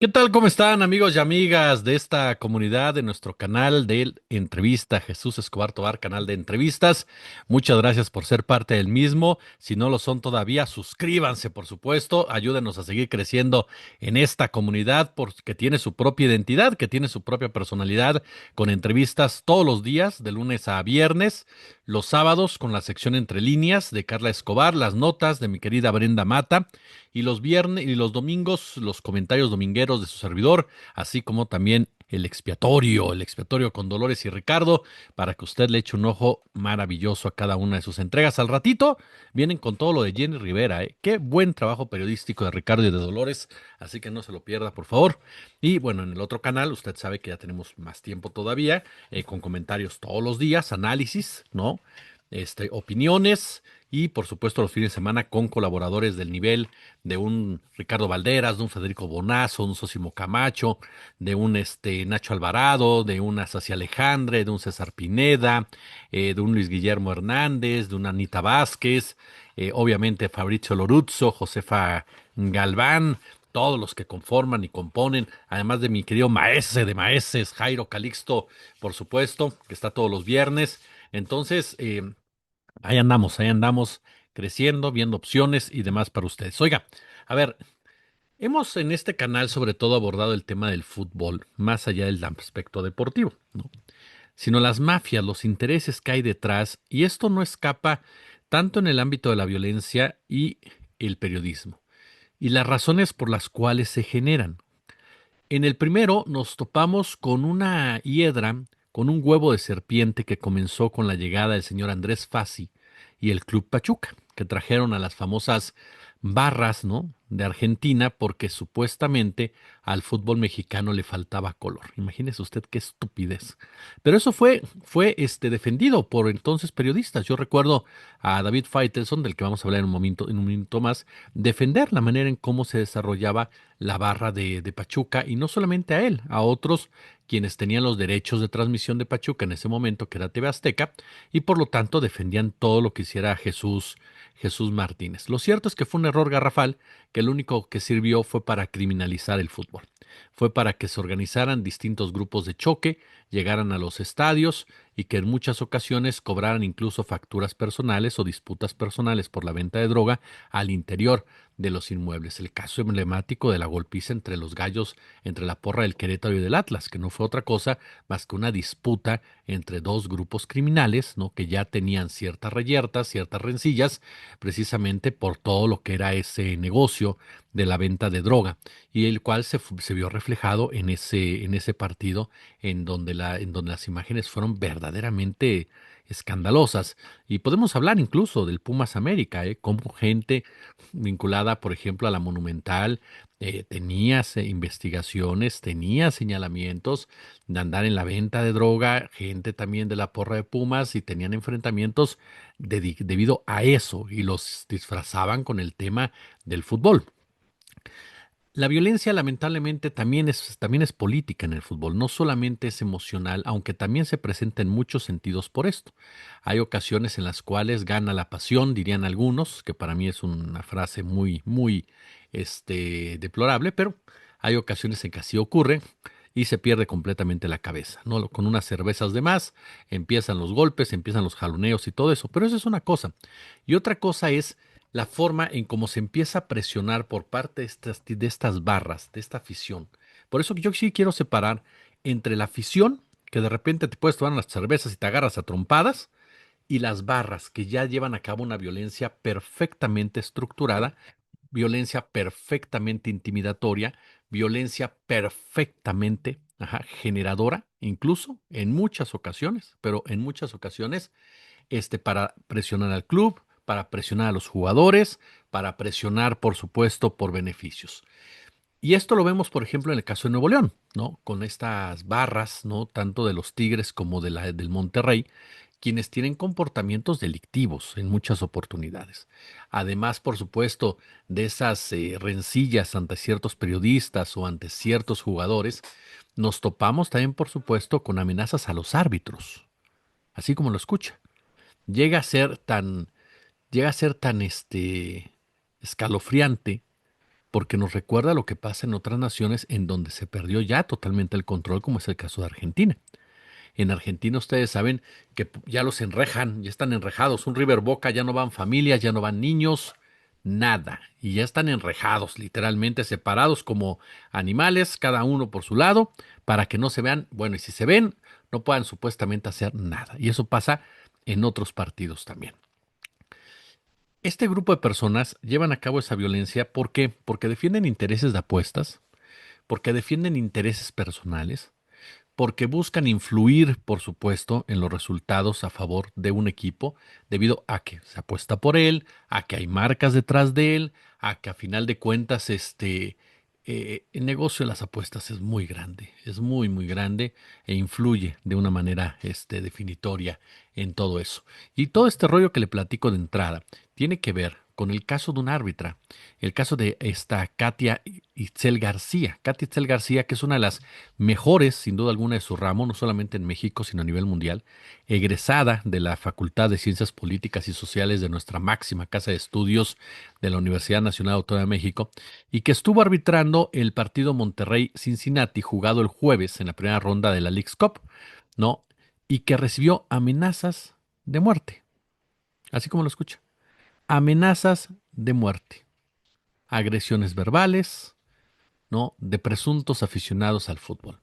¿Qué tal? ¿Cómo están amigos y amigas de esta comunidad de nuestro canal de entrevista Jesús Escobar Tobar, canal de entrevistas? Muchas gracias por ser parte del mismo. Si no lo son todavía, suscríbanse, por supuesto. Ayúdenos a seguir creciendo en esta comunidad porque tiene su propia identidad, que tiene su propia personalidad, con entrevistas todos los días, de lunes a viernes, los sábados con la sección Entre Líneas de Carla Escobar, las notas de mi querida Brenda Mata y los viernes y los domingos los comentarios domingueros de su servidor, así como también el expiatorio con Dolores y Ricardo, para que usted le eche un ojo maravilloso a cada una de sus entregas. Al ratito vienen con todo lo de Jenny Rivera, ¿eh? Qué buen trabajo periodístico de Ricardo y de Dolores, así que no se lo pierda, por favor. Y bueno, en el otro canal, usted sabe que ya tenemos más tiempo todavía, con comentarios todos los días, análisis, ¿no? Opiniones y por supuesto los fines de semana con colaboradores del nivel de un Ricardo Valderas, de un Federico Bonazo, de un Sosimo Camacho, de un Nacho Alvarado, de una Sacia Alejandre, de un César Pineda, de un Luis Guillermo Hernández, de una Anita Vázquez, obviamente Fabrizio Loruzzo, Josefa Galván, todos los que conforman y componen, además de mi querido maese de maeses, Jairo Calixto, por supuesto, que está todos los viernes. Entonces, ahí andamos creciendo, viendo opciones y demás para ustedes. Oiga, a ver, hemos en este canal sobre todo abordado el tema del fútbol, más allá del aspecto deportivo, ¿no? Sino las mafias, los intereses que hay detrás, y esto no escapa tanto en el ámbito de la violencia y el periodismo, y las razones por las cuales se generan. En el primero nos topamos con una hiedra, con un huevo de serpiente que comenzó con la llegada del señor Andrés Fassi y el Club Pachuca, que trajeron a las famosas barras, ¿no? De Argentina, porque supuestamente al fútbol mexicano le faltaba color. Imagínese usted qué estupidez. Pero eso fue defendido por entonces periodistas. Yo recuerdo a David Faitelson, del que vamos a hablar en un minuto más, defender la manera en cómo se desarrollaba la barra de Pachuca, y no solamente a él, a otros quienes tenían los derechos de transmisión de Pachuca en ese momento, que era TV Azteca, y por lo tanto defendían todo lo que hiciera Jesús Martínez. Lo cierto es que fue un error garrafal, que lo único que sirvió fue para criminalizar el fútbol. Fue para que se organizaran distintos grupos de choque, llegaran a los estadios y que en muchas ocasiones cobraran incluso facturas personales o disputas personales por la venta de droga al interior de los inmuebles. El caso emblemático de la golpiza entre los gallos, entre la porra del Querétaro y del Atlas, que no fue otra cosa más que una disputa entre dos grupos criminales, ¿no? Que ya tenían ciertas reyertas, ciertas rencillas, precisamente por todo lo que era ese negocio de la venta de droga, y el cual se vio reflejado en ese partido, en donde las imágenes fueron verdaderamente escandalosas. Y podemos hablar incluso del Pumas América, como gente vinculada, por ejemplo, a la Monumental, tenía investigaciones, tenía señalamientos de andar en la venta de droga, gente también de la porra de Pumas, y tenían enfrentamientos debido a eso, y los disfrazaban con el tema del fútbol. La violencia lamentablemente también es política en el fútbol, no solamente es emocional, aunque también se presenta en muchos sentidos por esto. Hay ocasiones en las cuales gana la pasión, dirían algunos, que para mí es una frase muy deplorable, pero hay ocasiones en que así ocurre y se pierde completamente la cabeza, ¿no? Con unas cervezas de más empiezan los golpes, empiezan los jaloneos y todo eso, pero eso es una cosa. Y otra cosa es la forma en cómo se empieza a presionar por parte de estas barras, de esta afición. Por eso que yo sí quiero separar entre la afición, que de repente te puedes tomar las cervezas y te agarras a trompadas, y las barras, que ya llevan a cabo una violencia perfectamente estructurada, violencia perfectamente intimidatoria, violencia perfectamente, generadora, incluso en muchas ocasiones, pero en muchas ocasiones para presionar al club, para presionar a los jugadores, para presionar, por supuesto, por beneficios. Y esto lo vemos, por ejemplo, en el caso de Nuevo León, ¿no? Con estas barras, ¿no? Tanto de los Tigres como del Monterrey, quienes tienen comportamientos delictivos en muchas oportunidades. Además, por supuesto, de esas rencillas ante ciertos periodistas o ante ciertos jugadores, nos topamos también, por supuesto, con amenazas a los árbitros, así como lo escucha. Llega a ser tan, llega a ser tan escalofriante porque nos recuerda lo que pasa en otras naciones en donde se perdió ya totalmente el control, como es el caso de Argentina. En Argentina ustedes saben que ya los enrejan, ya están enrejados. Un River Boca ya no van familias, ya no van niños, nada. Y ya están enrejados, literalmente separados como animales, cada uno por su lado, para que no se vean, bueno, y si se ven, no puedan supuestamente hacer nada. Y eso pasa en otros partidos también. Este grupo de personas llevan a cabo esa violencia, ¿por qué? Porque defienden intereses de apuestas, porque defienden intereses personales, porque buscan influir, por supuesto, en los resultados a favor de un equipo, debido a que se apuesta por él, a que hay marcas detrás de él, a que a final de cuentas el negocio de las apuestas es muy grande, es muy, muy grande e influye de una manera definitoria en todo eso. Y todo este rollo que le platico de entrada tiene que ver con el caso de un árbitra, el caso de esta Katia Itzel García. Katia Itzel García, que es una de las mejores, sin duda alguna, de su ramo, no solamente en México, sino a nivel mundial, egresada de la Facultad de Ciencias Políticas y Sociales de nuestra máxima casa de estudios de la Universidad Nacional Autónoma de México, y que estuvo arbitrando el partido Monterrey-Cincinnati, jugado el jueves en la primera ronda de la Leagues Cup, ¿no? Y que recibió amenazas de muerte, así como lo escucha. Amenazas de muerte, agresiones verbales, ¿no? De presuntos aficionados al fútbol.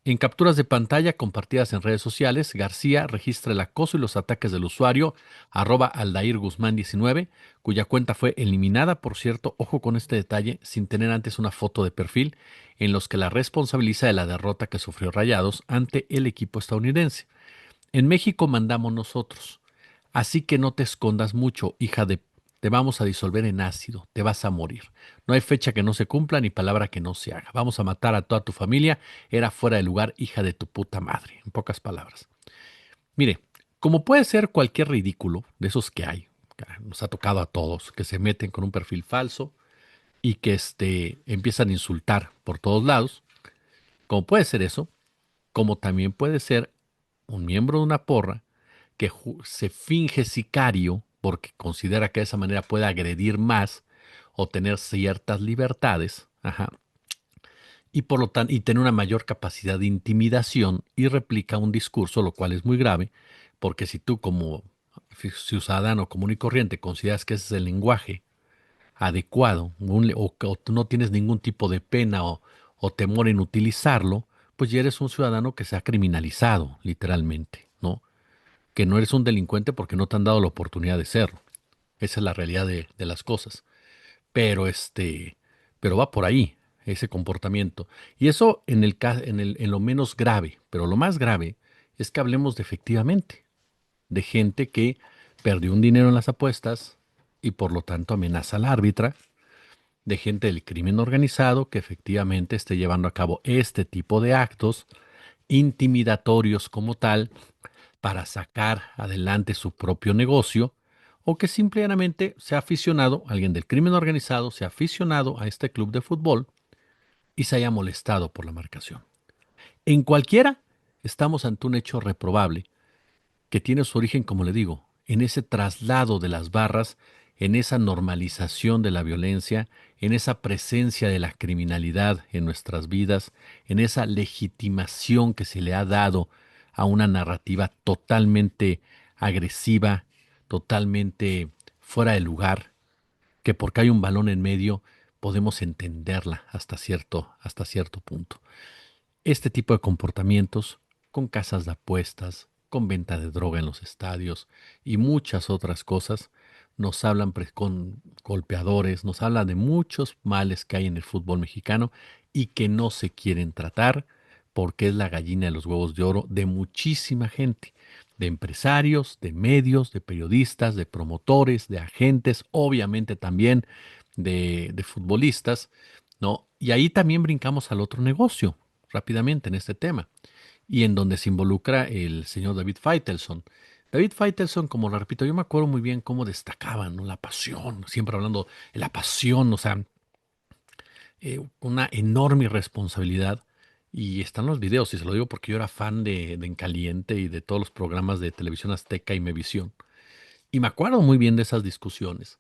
En capturas de pantalla compartidas en redes sociales, García registra el acoso y los ataques del usuario @Aldair Guzmán 19, cuya cuenta fue eliminada, por cierto, ojo con este detalle, sin tener antes una foto de perfil, en los que la responsabiliza de la derrota que sufrió Rayados ante el equipo estadounidense. En México mandamos nosotros, así que no te escondas mucho, hija de... Te vamos a disolver en ácido, te vas a morir. No hay fecha que no se cumpla ni palabra que no se haga. Vamos a matar a toda tu familia. Era fuera de lugar, hija de tu puta madre. En pocas palabras. Mire, como puede ser cualquier ridículo de esos que hay, que nos ha tocado a todos, que se meten con un perfil falso y que empiezan a insultar por todos lados, como puede ser eso, como también puede ser un miembro de una porra que se finge sicario porque considera que de esa manera puede agredir más o tener ciertas libertades, ajá, y por lo tanto, y tener una mayor capacidad de intimidación y replica un discurso, lo cual es muy grave, porque si tú como ciudadano común y corriente consideras que ese es el lenguaje adecuado o tú no tienes ningún tipo de pena o temor en utilizarlo, pues ya eres un ciudadano que se ha criminalizado, literalmente, ¿no? Que no eres un delincuente porque no te han dado la oportunidad de serlo. Esa es la realidad de las cosas. Pero pero va por ahí ese comportamiento. Y eso en lo menos grave, pero lo más grave es que hablemos de efectivamente de gente que perdió un dinero en las apuestas y por lo tanto amenaza al árbitra, de gente del crimen organizado que efectivamente esté llevando a cabo este tipo de actos intimidatorios como tal para sacar adelante su propio negocio, o que simplemente se ha aficionado, alguien del crimen organizado se ha aficionado a este club de fútbol y se haya molestado por la marcación. En cualquiera, estamos ante un hecho reprobable que tiene su origen, como le digo, en ese traslado de las barras, en esa normalización de la violencia, en esa presencia de la criminalidad en nuestras vidas, en esa legitimación que se le ha dado a una narrativa totalmente agresiva, totalmente fuera de lugar, que porque hay un balón en medio podemos entenderla hasta cierto punto. Este tipo de comportamientos, con casas de apuestas, con venta de droga en los estadios y muchas otras cosas, nos hablan con golpeadores, nos hablan de muchos males que hay en el fútbol mexicano y que no se quieren tratar porque es la gallina de los huevos de oro de muchísima gente, de empresarios, de medios, de periodistas, de promotores, de agentes, obviamente también de futbolistas, ¿no? Y ahí también brincamos al otro negocio, rápidamente en este tema, y en donde se involucra el señor David Faitelson. David Faitelson, como lo repito, yo me acuerdo muy bien cómo destacaba, ¿no? La pasión, siempre hablando de la pasión, o sea, una enorme responsabilidad. Y están los videos, y se lo digo porque yo era fan de En Caliente y de todos los programas de Televisión Azteca y Mevisión. Y me acuerdo muy bien de esas discusiones.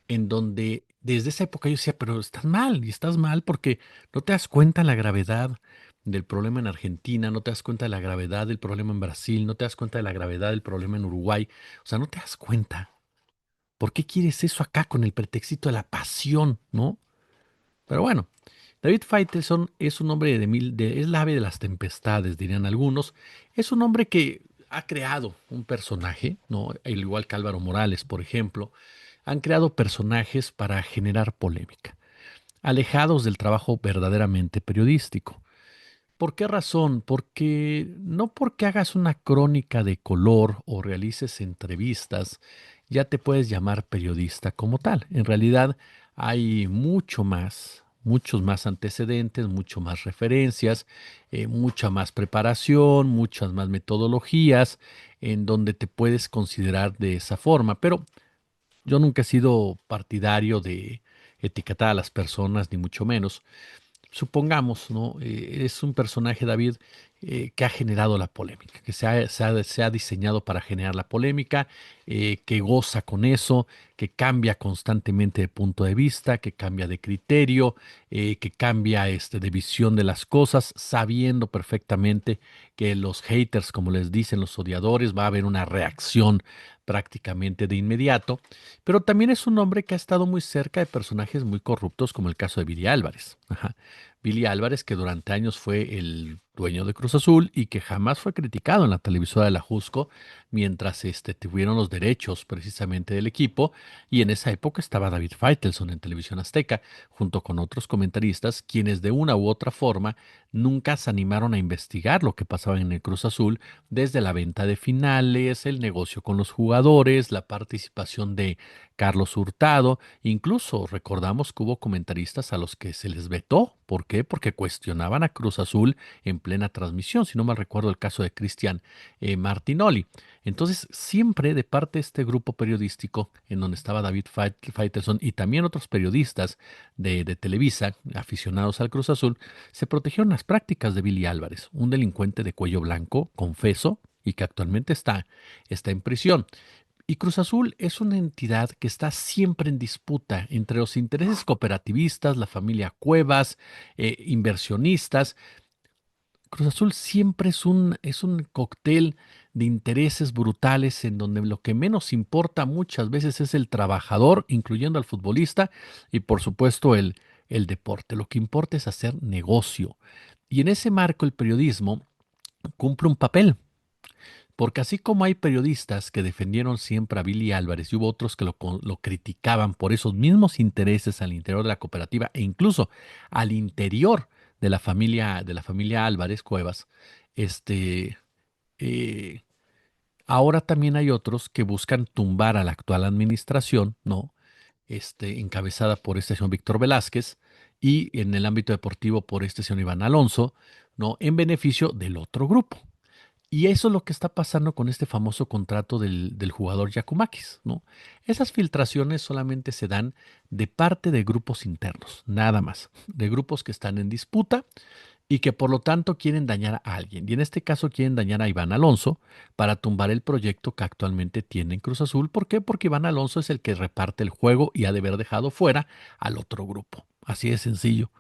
en donde desde esa época yo decía, pero estás mal, y estás mal porque no te das cuenta la gravedad del problema en Argentina, no te das cuenta de la gravedad del problema en Brasil, no te das cuenta de la gravedad del problema en Uruguay, o sea, no te das cuenta. ¿Por qué quieres eso acá con el pretexto de la pasión, no? Pero bueno, David Faitelson es un hombre es el ave de las tempestades, dirían algunos. Es un hombre que ha creado un personaje, ¿no? Al igual que Álvaro Morales, por ejemplo, han creado personajes para generar polémica, alejados del trabajo verdaderamente periodístico. ¿Por qué razón? Porque no porque hagas una crónica de color o realices entrevistas, ya te puedes llamar periodista como tal. En realidad hay mucho más, muchos más antecedentes, mucho más referencias, mucha más preparación, muchas más metodologías en donde te puedes considerar de esa forma. Pero yo nunca he sido partidario de etiquetar a las personas, ni mucho menos. Supongamos, ¿no? Es un personaje, David, que ha generado la polémica, que se ha diseñado para generar la polémica, que goza con eso, que cambia constantemente de punto de vista, que cambia de criterio, que cambia de visión de las cosas, sabiendo perfectamente que los haters, como les dicen los odiadores, va a haber una reacción prácticamente de inmediato, pero también es un hombre que ha estado muy cerca de personajes muy corruptos, como el caso de Viri Álvarez. Ajá. Billy Álvarez, que durante años fue el dueño de Cruz Azul y que jamás fue criticado en la televisora de la Jusco, mientras tuvieron los derechos precisamente del equipo. Y en esa época estaba David Faitelson en Televisión Azteca, junto con otros comentaristas, quienes de una u otra forma nunca se animaron a investigar lo que pasaba en el Cruz Azul, desde la venta de finales, el negocio con los jugadores, la participación de Carlos Hurtado. Incluso recordamos que hubo comentaristas a los que se les vetó. ¿Por qué? Porque cuestionaban a Cruz Azul en plena transmisión, si no mal recuerdo el caso de Cristian Martinoli. Entonces, siempre de parte de este grupo periodístico, en donde estaba David Faitelson y también otros periodistas de Televisa, aficionados al Cruz Azul, se protegieron las prácticas de Billy Álvarez, un delincuente de cuello blanco, confeso, y que actualmente está en prisión. Y Cruz Azul es una entidad que está siempre en disputa entre los intereses cooperativistas, la familia Cuevas, inversionistas. Cruz Azul siempre es un cóctel de intereses brutales en donde lo que menos importa muchas veces es el trabajador, incluyendo al futbolista, y por supuesto el deporte. Lo que importa es hacer negocio. Y en ese marco el periodismo cumple un papel. Porque así como hay periodistas que defendieron siempre a Billy Álvarez y hubo otros que lo criticaban por esos mismos intereses al interior de la cooperativa e incluso al interior de la familia Álvarez Cuevas, este, eh, ahora también hay otros que buscan tumbar a la actual administración, ¿no? Encabezada por este señor Víctor Velázquez y en el ámbito deportivo por este señor Iván Alonso, ¿no? En beneficio del otro grupo. Y eso es lo que está pasando con este famoso contrato del jugador Giacomakis, ¿no? Esas filtraciones solamente se dan de parte de grupos internos, nada más, de grupos que están en disputa y que por lo tanto quieren dañar a alguien. Y en este caso quieren dañar a Iván Alonso para tumbar el proyecto que actualmente tiene en Cruz Azul. ¿Por qué? Porque Iván Alonso es el que reparte el juego y ha de haber dejado fuera al otro grupo. Así de sencillo.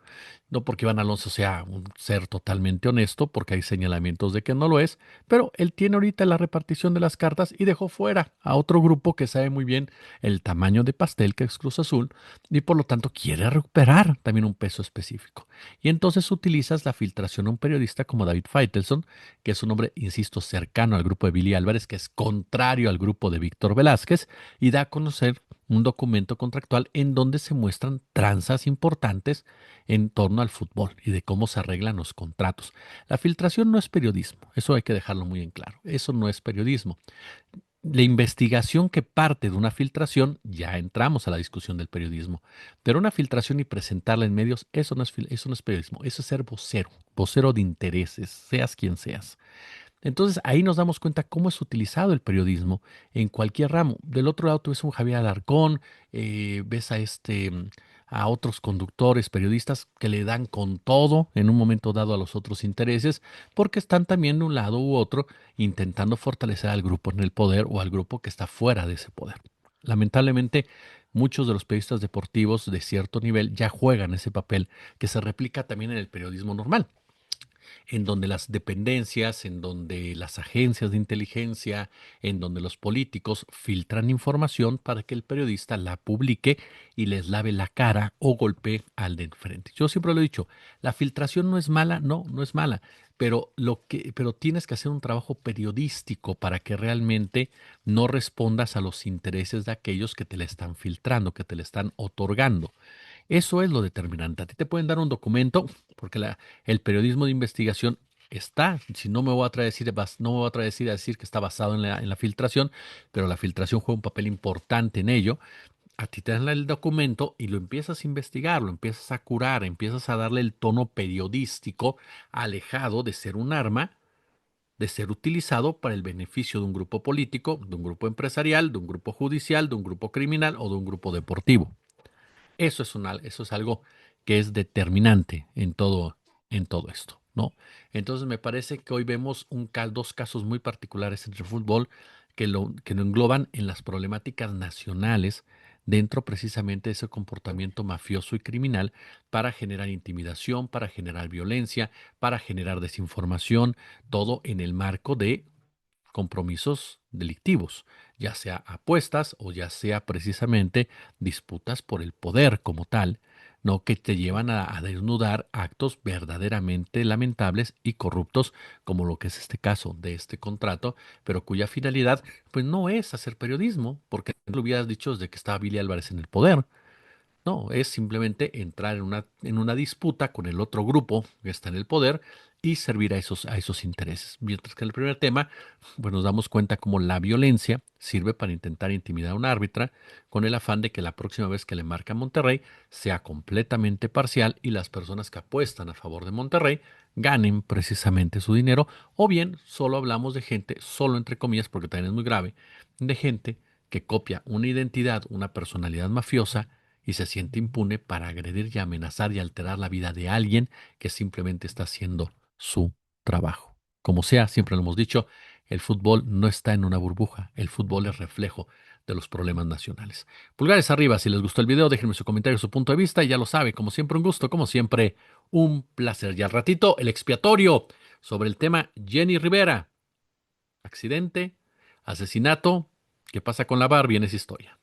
No porque Iván Alonso sea un ser totalmente honesto, porque hay señalamientos de que no lo es, pero él tiene ahorita la repartición de las cartas y dejó fuera a otro grupo que sabe muy bien el tamaño de pastel que es Cruz Azul y por lo tanto quiere recuperar también un peso específico. Y entonces utilizas la filtración a un periodista como David Faitelson, que es un hombre, insisto, cercano al grupo de Billy Álvarez, que es contrario al grupo de Víctor Velázquez, y da a conocer un documento contractual en donde se muestran tranzas importantes en torno al fútbol y de cómo se arreglan los contratos. La filtración no es periodismo, eso hay que dejarlo muy en claro, eso no es periodismo. La investigación que parte de una filtración, ya entramos a la discusión del periodismo, pero una filtración y presentarla en medios, eso no es periodismo, eso es ser vocero, vocero de intereses, seas quien seas. Entonces ahí nos damos cuenta cómo es utilizado el periodismo en cualquier ramo. Del otro lado tú ves a un Javier Alarcón, ves a otros conductores, periodistas que le dan con todo en un momento dado a los otros intereses, porque están también de un lado u otro intentando fortalecer al grupo en el poder o al grupo que está fuera de ese poder. Lamentablemente, muchos de los periodistas deportivos de cierto nivel ya juegan ese papel que se replica también en el periodismo normal, en donde las dependencias, en donde las agencias de inteligencia, en donde los políticos filtran información para que el periodista la publique y les lave la cara o golpee al de enfrente. Yo siempre lo he dicho, la filtración no es mala, no, no es mala, pero tienes que hacer un trabajo periodístico para que realmente no respondas a los intereses de aquellos que te la están filtrando, que te la están otorgando. Eso es lo determinante. A ti te pueden dar un documento, porque el periodismo de investigación está, si no me voy a atrever a decir, no me voy a atrever a decir que está basado en la filtración, pero la filtración juega un papel importante en ello. A ti te dan el documento y lo empiezas a investigar, lo empiezas a curar, empiezas a darle el tono periodístico alejado de ser un arma, de ser utilizado para el beneficio de un grupo político, de un grupo empresarial, de un grupo judicial, de un grupo criminal o de un grupo deportivo. Eso es algo que es determinante en todo esto, ¿no? Entonces me parece que hoy vemos dos casos muy particulares entre el fútbol que lo engloban en las problemáticas nacionales dentro precisamente de ese comportamiento mafioso y criminal para generar intimidación, para generar violencia, para generar desinformación, todo en el marco de compromisos delictivos, ya sea apuestas o ya sea precisamente disputas por el poder como tal, no que te llevan a desnudar actos verdaderamente lamentables y corruptos, como lo que es este caso de este contrato, pero cuya finalidad pues no es hacer periodismo, porque no lo hubieras dicho desde que estaba Billy Álvarez en el poder. No, es simplemente entrar en una disputa con el otro grupo que está en el poder y servir a esos intereses. Mientras que en el primer tema, pues nos damos cuenta cómo la violencia sirve para intentar intimidar a un árbitra con el afán de que la próxima vez que le marca a Monterrey sea completamente parcial y las personas que apuestan a favor de Monterrey ganen precisamente su dinero, o bien solo hablamos de gente, solo entre comillas, porque también es muy grave, de gente que copia una identidad, una personalidad mafiosa y se siente impune para agredir y amenazar y alterar la vida de alguien que simplemente está haciendo su trabajo. Como sea, siempre lo hemos dicho, el fútbol no está en una burbuja, el fútbol es reflejo de los problemas nacionales. Pulgares arriba, si les gustó el video, déjenme su comentario, su punto de vista, y ya lo sabe, como siempre un gusto, como siempre un placer. Y al ratito, el expiatorio sobre el tema Jenny Rivera, accidente, asesinato, ¿qué pasa con la Barbie en esa historia?